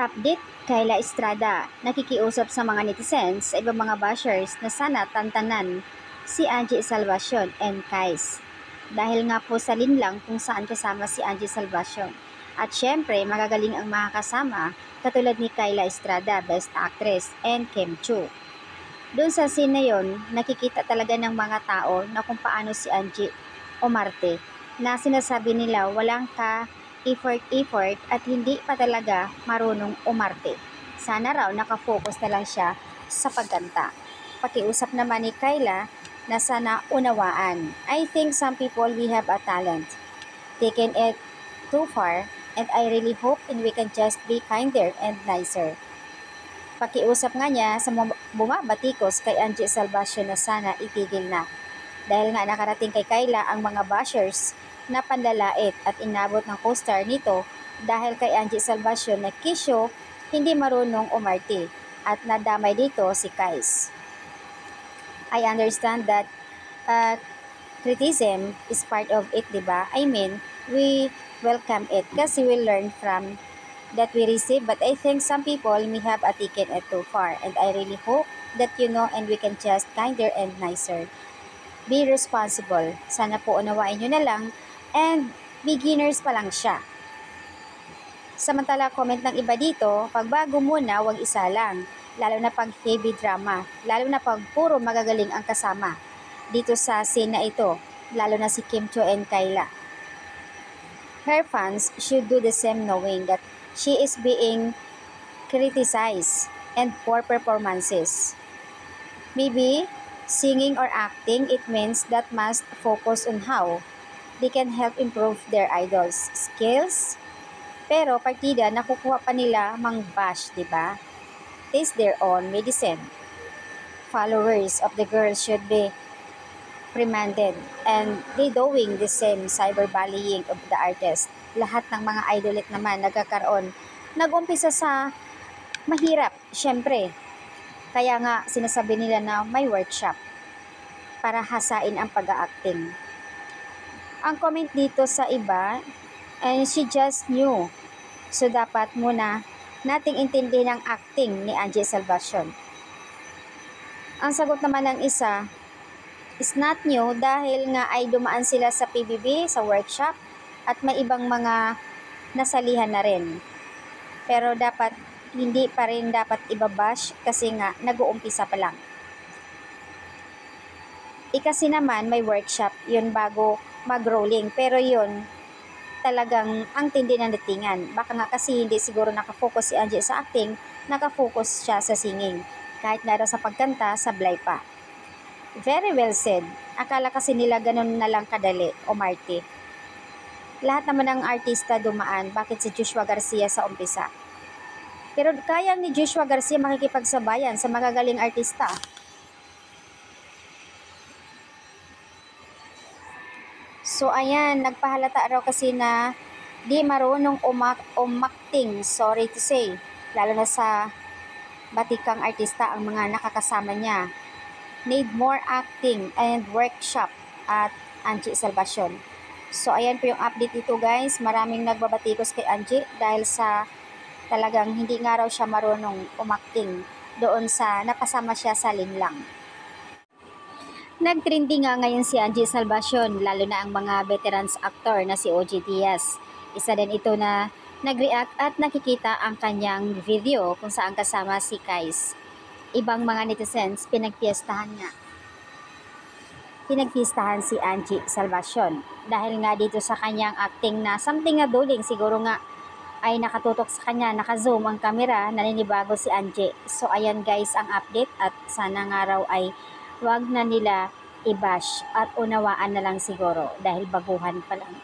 Update, Kayla Estrada, nakikiusap sa mga netizens sa ibang mga bashers na sana tantanan si Angie Salvacion and Kais. Dahil nga po sa linlang kung saan kasama si Angie Salvacion. At syempre, magagaling ang mga kasama katulad ni Kayla Estrada, Best Actress, and Kim Chu. Doon sa scene na yon, nakikita talaga ng mga tao na kung paano si Angie umarte, na sinasabi nila walang effort at hindi pa talaga marunong umarte. Sana raw nakafocus na lang siya sa pagkanta. Pakiusap naman ni Kayla na sana unawaan. I think some people we have a talent. Taken it too far and I really hope and we can just be kinder and nicer. Pakiusap nga niya sa bumabatikos kay Angie Salvacion na sana itigil na. Dahil nga nakarating kay Kayla ang mga bashers na panlalait at inabot ng co-star nito dahil kay Angie Salvacion na kisyo hindi marunong umarte at nadamay dito si Kais. I understand that criticism is part of it, diba? I mean, we welcome it kasi we learn from that we receive, but I think some people may have taken it too far and I really hope that you know and we can just kinder and nicer. Be responsible. Sana po unawain nyo na lang and beginners pa lang siya. Samantala, comment ng iba dito, pagbago muna, wag isa lang. Lalo na pag heavy drama. Lalo na pag puro magagaling ang kasama. Dito sa scene na ito, lalo na si Kim Chu and Kayla. Her fans should do the same knowing that she is being criticized and poor performances. Maybe singing or acting, it means that must focus on how they can help improve their idols' skills. Pero partida, nakukuha pa nila mang-bash, diba? Taste their own medicine. Followers of the girls should be reprimanded and they doing the same cyberbullying of the artist. Lahat ng mga idolit naman nagkakaroon. Nag-umpisa sa mahirap, syempre. Kaya nga sinasabi nila na may workshop para hasain ang pag-acting. Ang comment dito sa iba, and she just knew. So dapat muna nating intindihin ang acting ni Angie Salvacion. Ang sagot naman ng isa, is not new dahil nga ay dumaan sila sa PBB, sa workshop, at may ibang mga nasalihan na rin. Pero dapat hindi pa rin dapat ibabash kasi nga nag-uumpisa pa lang. Kasi naman may workshop yun bago mag-rolling, pero yun talagang ang tindi ng datingan. Baka nga kasi hindi siguro nakafocus si Angie sa acting, nakafocus siya sa singing. Kahit na daw sa pagkanta, sablay pa. Very well said. Akala kasi nila ganun na lang kadali o Marty. Lahat naman ng artista dumaan, bakit si Joshua Garcia sa umpisa? Pero kaya ni Joshua Garcia makikipagsabayan sa magagaling artista. So ayan, nagpahalata raw kasi na di marunong umakting, sorry to say. Lalo na sa batikang artista ang mga nakakasama niya. Need more acting and workshop at Angie Salvacion. So ayan po yung update dito guys. Maraming nagbabatikos kay Angie dahil sa talagang hindi nga raw siya marunong umakting doon sa napasama siya sa linlang. Nag-trending nga ngayon si Angie Salvacion, lalo na ang mga veterans actor na si OG Diaz. Isa din ito na nag-react at nakikita ang kanyang video kung saan kasama si Kais. Ibang mga netizens pinagpiestahan si Angie Salvacion dahil nga dito sa kanyang acting na something na duling, siguro nga ay nakatutok sa kanya, naka-zoom ang camera, naninibago si Angie. So ayan guys ang update at sana nga raw ay wag na nila i-bash at unawaan na lang siguro dahil baguhan pa lang.